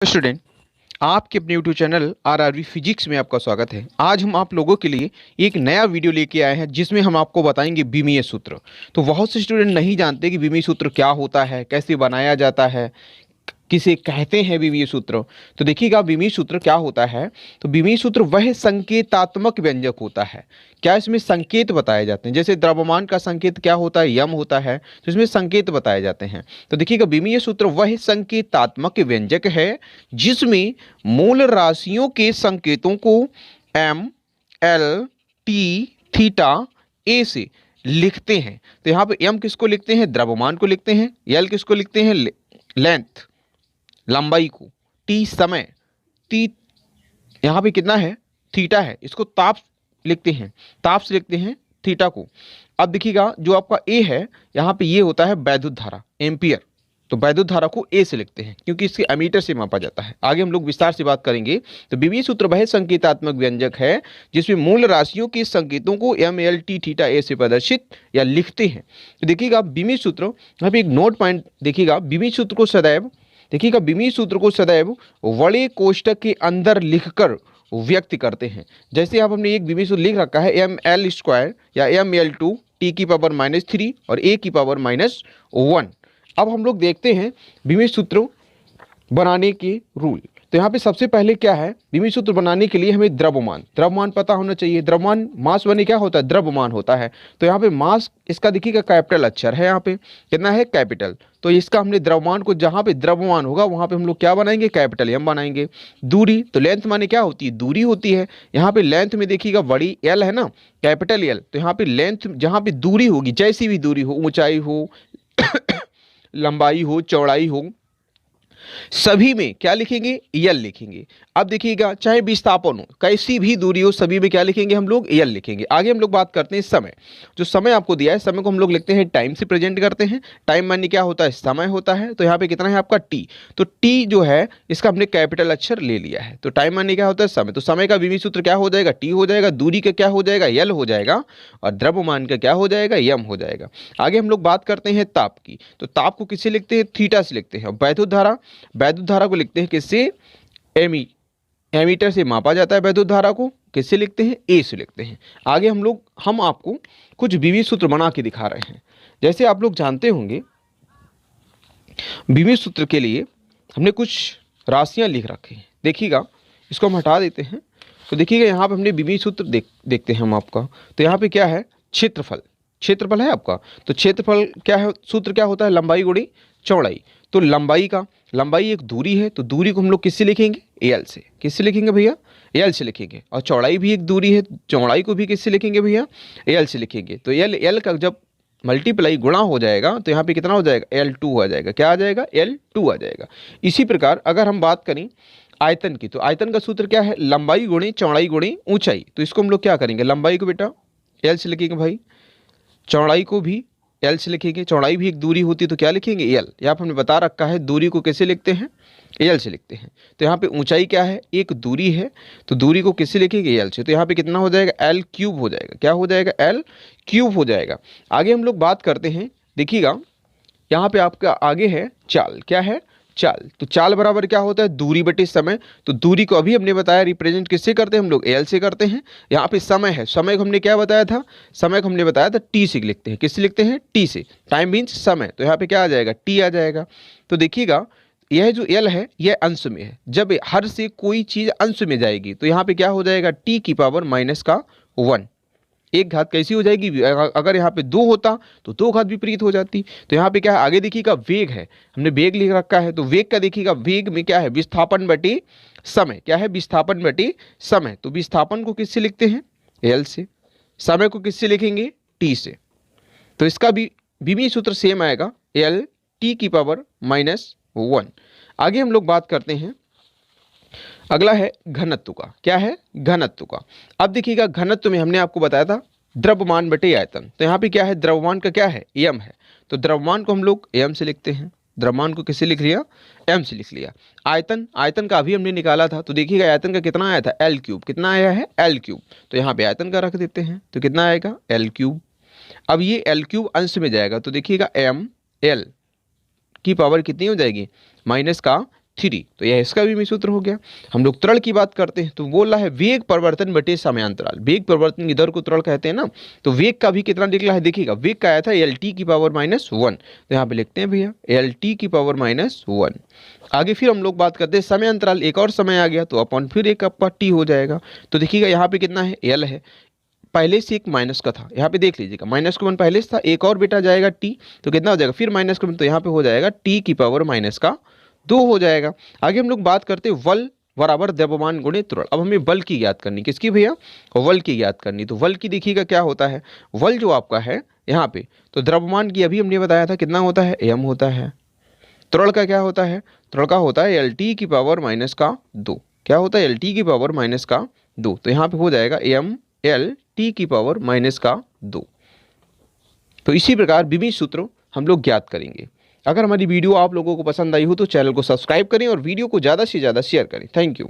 Student, आपके अपने YouTube channel आरआरवी physics में आपका स्वागत है। आज हम आप लोगों के लिए एक नया वीडियो लेके आए हैं जिसमें हम आपको बताएंगे बीमीय सूत्र। तो बहुत से स्टूडेंट नहीं जानते कि बीमीय सूत्र क्या होता है, कैसे बनाया जाता है, किसे कहते हैं बीमीय सूत्र। तो देखिएगा बीमीय सूत्र क्या होता है। तो बीमीय सूत्र वह संकेतात्मक व्यंजक होता है। क्या इसमें संकेत बताए जाते हैं, जैसे द्रव्यमान का संकेत क्या होता है, यम होता है, तो इसमें संकेत बताए जाते हैं। तो देखिएगा बीमीय सूत्र वह संकेतात्मक व्यंजक है जिसमें मूल राशियों के संकेतों को एम, एल, टी, थीटा, ए से लिखते हैं। तो यहाँ पे एम किसको लिखते हैं, द्रव्यमान को लिखते हैं। एल किसको लिखते हैं, लेंथ, लंबाई को। टी समय, टी यहाँ पे कितना है, थीटा है, इसको ताप लिखते हैं, ताप से लिखते हैं थीटा को। अब देखिएगा जो आपका ए है, यहाँ पे ये होता है वैद्युत धारा, एम्पियर। तो वैद्युत धारा को ए से लिखते हैं क्योंकि इसके एमीटर से मापा जाता है। आगे हम लोग विस्तार से बात करेंगे। तो बीमीय सूत्र वह संकेतात्मक व्यंजक है जिसमें मूल राशियों के संकेतों को एम, एल, टी, थीटा, ए से प्रदर्शित या लिखते हैं। तो देखिएगा बीमीय सूत्र, यहाँ पे एक नोट पॉइंट देखिएगा, बीमीय सूत्र को सदैव देखिएगा बीमीय सूत्र को सदैव बड़े कोष्टक के अंदर लिखकर व्यक्त करते हैं। जैसे आप हमने एक बीमीय सूत्र लिख रखा है एम एल स्क्वायर या एम एल टू टी की पावर -3 और ए की पावर -1। अब हम लोग देखते हैं बीमीय सूत्र बनाने के रूल। तो यहाँ पे सबसे पहले क्या है, बीमीय सूत्र बनाने के लिए हमें द्रव्यमान पता होना चाहिए। द्रव्यमान मास बने क्या होता है, द्रव्यमान होता है। तो यहाँ पे मास इसका देखिएगा कैपिटल अक्षर है, यहाँ पे कितना है, कैपिटल। तो इसका हमने द्रव्यमान को, जहाँ पे द्रव्यमान होगा वहाँ पे हम लोग क्या बनाएंगे, कैपिटल एम बनाएंगे। दूरी, तो लेंथ माने क्या होती है, दूरी होती है। यहाँ पे लेंथ में देखिएगा बड़ी एल है ना, कैपिटल एल। तो यहाँ पे लेंथ, जहाँ पे दूरी होगी, जैसी भी दूरी हो, ऊंचाई हो लंबाई हो, चौड़ाई हो, सभी में क्या लिखेंगे, यल लिखेंगे। अब देखिएगा चाहे विस्थापन हो, कैसी भी दूरी हो, सभी में क्या लिखेंगे हम लोग, यल लिखेंगे। आगे हम लोग बात करते हैं समय। जो समय आपको दिया है, समय को हम लोग लिखते हैं टाइम से प्रेजेंट करते हैं। टाइम माने क्या होता है, समय होता है। तो यहाँ पे कितना है आपका टी। तो टी जो है इसका हमने कैपिटल अक्षर ले लिया है। तो टाइम माने क्या होता है, समय। तो समय का बीमीय सूत्र क्या हो जाएगा, टी हो जाएगा। दूरी का क्या हो जाएगा, यल हो जाएगा। और द्रव्यमान का क्या हो जाएगा, यम हो जाएगा। आगे हम लोग बात करते हैं ताप की। तो ताप को किससे लिखते हैं, थीटा से लिखते हैं। वैद्युत धारा को लिखते हैं किससे, एमीटर से मापा जाता है। वैद्युत धारा को किससे लिखते हैं, ए से लिखते हैं। आगे हम आपको कुछ बीमीय सूत्र बना के दिखा रहे हैं। जैसे आप लोग जानते होंगे बीमीय सूत्र के लिए हमने कुछ राशियां लिख रखी हैं। देखिएगा इसको हम हटा देते हैं। तो देखिएगा यहाँ पे हमने बीमीय सूत्र देखते हैं हम आपका। तो यहाँ पे क्या है, क्षेत्रफल है आपका। तो क्षेत्रफल क्या है, सूत्र क्या होता है, लंबाई गुणी चौड़ाई। तो लंबाई एक दूरी है, तो दूरी को हम लोग किससे लिखेंगे, एल से। किससे लिखेंगे भैया, एल से लिखेंगे। और चौड़ाई भी एक दूरी है, चौड़ाई को भी किससे लिखेंगे भैया, एल से लिखेंगे। तो एल का जब मल्टीप्लाई गुणा हो जाएगा तो यहाँ पे कितना हो जाएगा, L2 आ जाएगा। क्या आ जाएगा, L2 आ जाएगा। इसी प्रकार अगर हम बात करें आयतन की, तो आयतन का सूत्र क्या है, लंबाई गुणी चौड़ाई गुणी ऊंचाई। तो इसको हम लोग क्या करेंगे, लंबाई को बेटा एल से लिखेंगे भाई, चौड़ाई को भी एल से लिखेंगे। चौड़ाई भी एक दूरी होती है तो क्या लिखेंगे, एल। यहाँ पर हमने बता रखा है दूरी को कैसे लिखते हैं, एल से लिखते हैं। तो यहाँ पे ऊंचाई क्या है, एक दूरी है, तो दूरी को किससे लिखेंगे, एल से। तो यहाँ पे कितना हो जाएगा, L³ हो जाएगा। क्या हो जाएगा, L³ हो जाएगा। आगे हम लोग बात करते हैं, देखिएगा यहाँ पे आपका आगे है चाल। क्या है, चाल। तो चाल बराबर क्या होता है, दूरी बटे समय। तो दूरी को अभी हमने बताया रिप्रेजेंट किससे करते हैं हम लोग, एल से करते हैं। यहाँ पे समय है, समय को हमने क्या बताया था, समय को हमने बताया था टी से लिखते हैं। किससे लिखते हैं, टी से। टाइम मीन्स समय, तो यहाँ पे क्या आ जाएगा, टी आ जाएगा। तो देखिएगा यह जो एल है यह अंश में है। जब हर से कोई चीज अंश में जाएगी तो यहाँ पे क्या हो जाएगा, टी की पावर -1। एक घात कैसी हो जाएगी, अगर यहाँ पे 2 होता तो 2 घात विपरीत हो जाती। तो यहाँ पे क्या है, आगे देखिएगा वेग है, हमने वेग लिख रखा है। तो वेग का देखिएगा, वेग में क्या है, विस्थापन बटे समय। क्या है, विस्थापन बटे समय। तो विस्थापन को किससे लिखते हैं, एल से। समय को किससे लिखेंगे, टी से। तो इसका भी बीमीय सूत्र सेम आएगा, एल टी की पावर -1। आगे हम लोग बात करते हैं, अगला है घनत्व का। क्या है, घनत्व का। अब देखिएगा घनत्व में हमने आपको बताया था द्रव्यमान बटे आयतन। तो यहाँ पे क्या है, द्रव्यमान का क्या है, एम है। तो द्रव्यमान को हम लोग एम से लिखते हैं। द्रव्यमान को किससे लिख लिया, एम से लिख लिया। आयतन का अभी हमने निकाला था। तो देखिएगा आयतन का कितना आया था, L³। कितना आया है, L³। तो यहाँ पे आयतन का रख देते हैं। तो कितना आएगा, L³। अब ये L³ अंश में जाएगा तो देखिएगा एम एल की पावर कितनी हो जाएगी, 3। तो यह इसका विमीय सूत्र हो गया। हम लोग त्वरण की बात करते हैं तो बोल रहा है वेग परिवर्तन बटे समयांतराल। वेग परिवर्तन की दर को त्वरण कहते हैं ना, तो वेग का भी कितना निकला है देखिएगा, वेग का आया था lt की पावर -1, तो यहाँ पे लिखते हैं भैया lt की पावर -1। आगे फिर हम लोग बात करते हैं समय अंतराल, एक और समय आ गया तो अपन फिर एक आपका टी हो जाएगा। तो देखिएगा यहाँ पे कितना है, एल है, पहले से एक माइनस का था, यहाँ पे देख लीजिएगा माइनस का वन पहले से था, एक और बेटा जाएगा टी, तो कितना हो जाएगा फिर माइनस का वन, तो यहाँ पे हो जाएगा टी की पावर -2 हो जाएगा। आगे हम लोग बात करते हैं बल बराबर द्रव्यमान गुणे त्वरण। अब हमें बल की ज्ञात करनी, किसकी भैया, बल की ज्ञात करनी। तो बल की देखिएगा क्या होता है, बल जो आपका है यहाँ पे, तो द्रव्यमान की अभी हमने बताया था कितना होता है, एम होता है। त्वरण का क्या होता है, त्वरण का होता है एल की पावर -2। क्या होता है, एल की पावर -2, तो यहाँ पे हो जाएगा एम एल टी की पावर -2। तो इसी प्रकार विमीय सूत्र हम लोग ज्ञात करेंगे। अगर हमारी वीडियो आप लोगों को पसंद आई हो तो चैनल को सब्सक्राइब करें और वीडियो को ज़्यादा से ज़्यादा शेयर करें। Thank you.